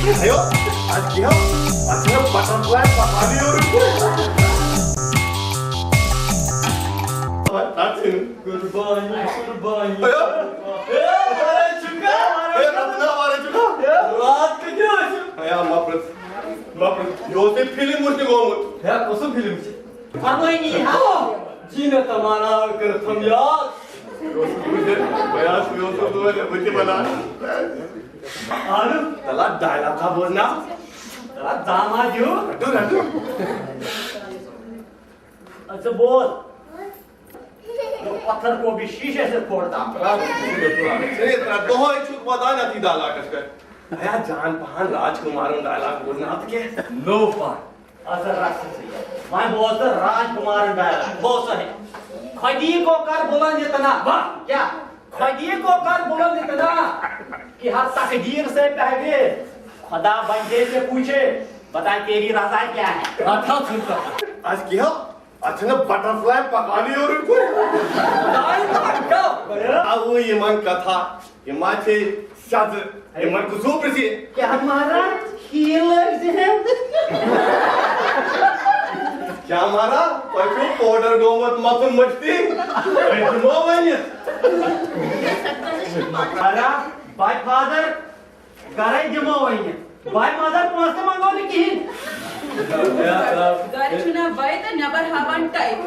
ayo, ayo, ayo, butterfly, pakali orang. Kurbani. Ayo. Çıkar. Kapına var çıkar. Rahat gidiyorsun. Ayo, mapret. Yosef film uçtu gomut. Ya कसं film फरमाइनी हाँ जीने तमाना करतम यार Beyaz Yosef böyle bıçı bana. आलू Tala dialogue का बोलना. तेरा दामाद जो Dur. अच्छा बोल तो पत्थर को भी शीशे से फोड़ता Seni doğa içi utmadan ati dialogue kaskai. Aya जान पहन राजकुमारों dialogue बोलना आप क्या? नो पार असर राक्षस मैं बोलता राजकुमार डायलॉग बहुत सही खदी को कर बुलंद इतना वाह क्या खदी को कर बुलंद इतना कि हर तकदीर से पहले खुदा बंदे से पूछे बता तेरी रजा क्या है अच्छा सुनता आज क्या? अच्छा बटरफ्लाई पकाली और उनको. Aku iman kata, iman ce şadı, iman kuzu persi. क्या हमारा हीलर है क्या हमारा? पशु powder गोमत मतुन मस्ती. itu mau banyak. हमारा बाय फादर करे जमा होइए बाय मदर पोस्ट मंगोली की Garchuna by the never haven't type.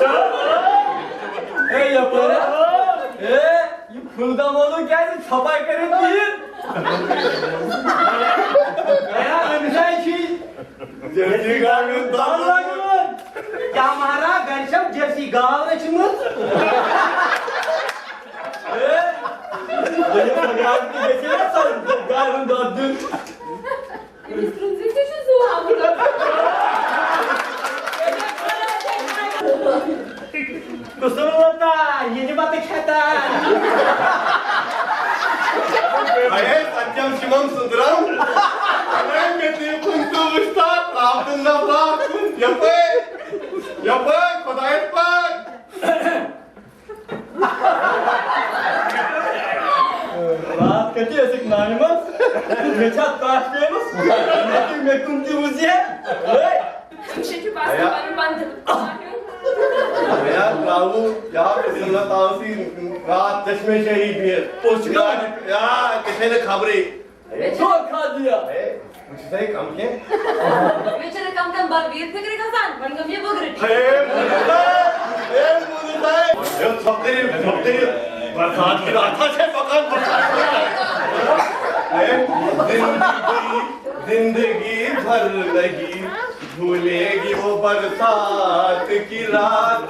A yapara ये फुलदा मोलो क्या है छपाई करे तीन मेरा अंदाज ही Jadi kangen दाल लागून क्या हमारा गरशम जर्सी गांव में चिमुत ये पगार की बेचे ना सर गांव दादू कुसुम होता ये नहीं बात कहता Ayah satyam shimam sundaram. Ayah kete kuntu ustad, abdul nafrat kun. Yape, kodayet pak. रात कटी ऐसे नानी मत बेचा ताश पे बस लेकिन मैं कुंती मुझे Çünkü baskı bandı. Ayah tahu, ya कितना ताउसी रात चश्मे शहीद भी है. उसका या किसी ने खबरें. तो खा दिया मुझसे कम के. Вечера камкан бар bir fikri kazan. Bana bir bugün. ये छपतेरी बरसात की रात से मकान जिंदगी भर नहीं भूलेगी वो बरसात की रात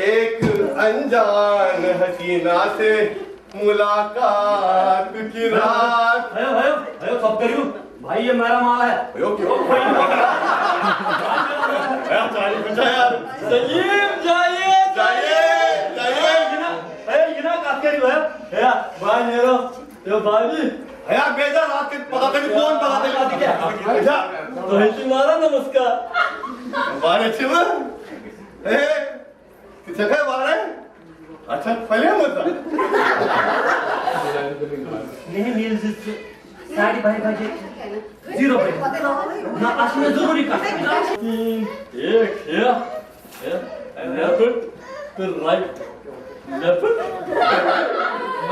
एक अनजान हसीना से मुलाकात की रात अयो सब करियो भाई ये मेरा माल है अयो क्यों यार सलीम जाइए ये ना काट करियो है भाई मेरो यो भाई यार बेजा रात के पता नहीं कौन पता नहीं क्या अच्छा तो है तुम्हारा नमस्कार बारे छिव ए किसे है बारे अच्छा पहले मत नहीं मिल साड़ी भाई भाई जीरो भाई ना असली जरूरी का एक लेफ्ट तो राइट लेफ्ट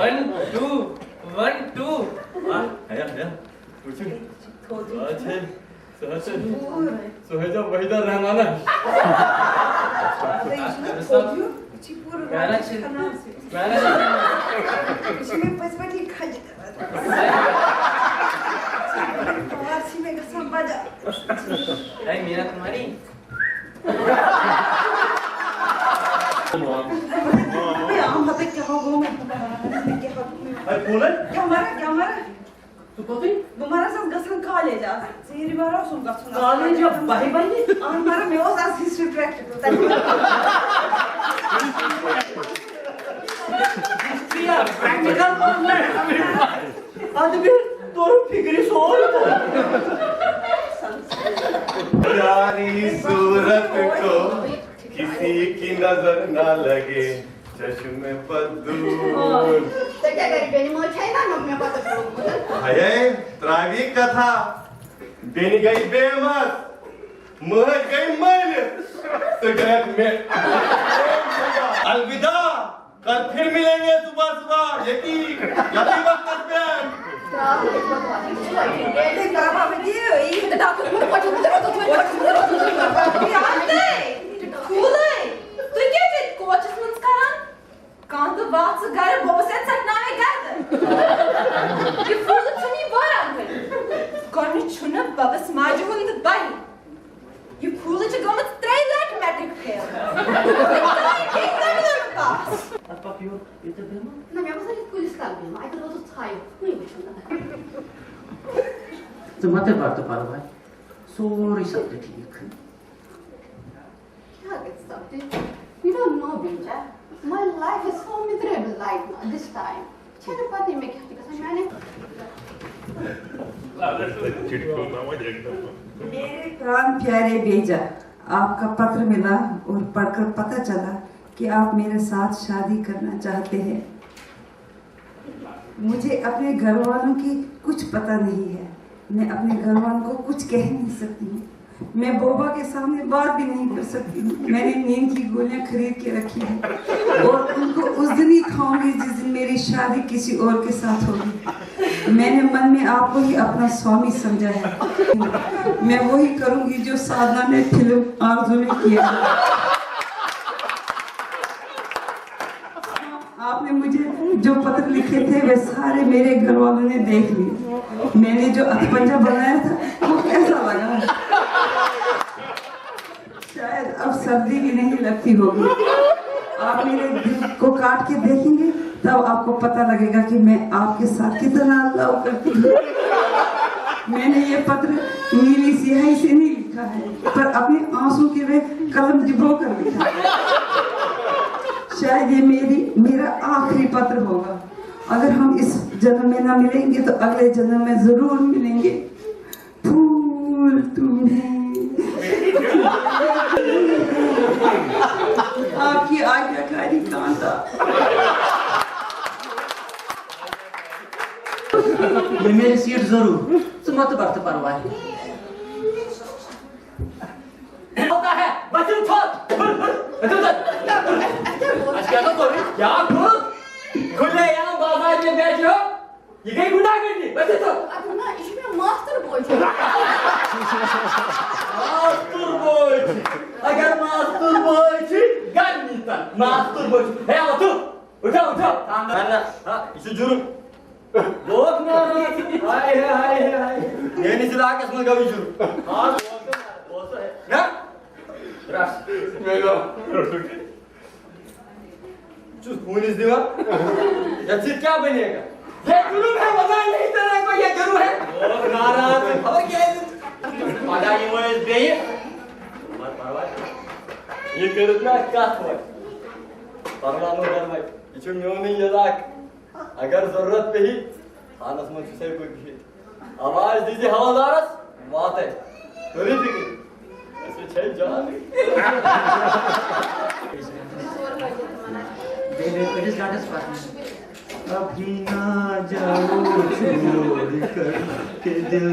1 2 1 2 है कुछ अच्छे सोहेजा वहीदा रहमाना नहीं मेरा तुम्हारी तू कोती Numara sen gasın college az. Seyri var olsun gasın. College भाई भाई Numara me was as history practical. Priya practical आदमी तो फिक्री सोल प्यारी सूरत को किसी की नजर न लगे चश्मे बदूर क्या करी बेनी मोछ है ना नम्य पता अये त्रावी कथा बेनी गई बेमस मह गई मल तो गया मैं अलविदा कल फिर मिलेंगे सुबह सुबह यही वक्त पे Babas maji hund bai. You fool it to go with 3 lakh metric fail. Apa pior itu bema? Não, minha mãe ficou listada mesmo. Aí todo mundo saiu. Não ia Tu mate barto paro vai. Sorry sabte ठीक. क्या कर सकते? You don't know, Binja. My life is so miserable right now, this time. चलो पता नहीं मैं क्या कर मैंने मेरे प्राण प्यारे बेजा, आपका पत्र मिला और पढ़कर पता चला कि आप मेरे साथ शादी करना चाहते हैं। मुझे अपने घर वालों की कुछ पता नहीं है। मैं अपने घर वालों को कुछ कह नहीं सकती हूँ। मैं बोबा के सामने बात भी नहीं कर सकती हूँ। मैंने नींद की गोलियां खरीद के रखी है और उनको उस दिन ही खाऊंगी जिस दिन मेरी शादी किसी और के साथ होगी। मैंने मन में आपको ही अपना स्वामी समझा है। मैं वही करूंगी जो साधना ने फिल्म आरज़ू में किया। आपने मुझे जो पत्र लिखे थे वे सारे मेरे घर वालों ने देख लिए। मैंने जो अथपंजा बनाया था वो कैसा लगा? शायद अब सर्दी भी नहीं लगती होगी। आप मेरे दिल को काट के देखेंगे तब आपको पता लगेगा कि मैं आपके साथ कितना लव करती हूँ। मैंने ये पत्र नीली स्याही से नहीं लिखा है पर अपने आंसू के वे कलम डिबो कर लिखा है। शायद ये मेरा आखिरी पत्र होगा। अगर हम इस जन्म में ना मिलेंगे तो अगले जन्म में जरूर मिलेंगे। फूल तुम्हें आपकी आज्ञाकारी कांता। ये मेरी सीट जरूर तुम मत बढ़ते परवाह होता है बचन छोड़ आज क्या तो बोल क्या खुले यहाँ बाजार में बैठे हो ये कहीं गुनाह करनी बच्चे तो अब ना इसमें मास्टर बोल अगर मास्टर बोल गन्नी था मास्टर बोल है वो तू उठो खाना हाँ इसे जुर्म लोग ना हाय ये नहीं चला के इसमें कभी जुर्म हाँ वो तो है ना रास मेरा चुप होने से दिवा ये फिर क्या बनेगा ये जुर्म है बता नहीं तरह को ये जुर्म है लोग नाराज हो गए पता नहीं वो इस पे मत परवाह ये करना क्या हुआ परवाह मत कर इचु म्योनी यदाक अगर जरूरत पे ही खानस में से कोई भी आवाज दीजिए हवालदारस बात है थोड़ी फिक्र ऐसे छह जान अभी ना जाओ छोड़ कर के दिल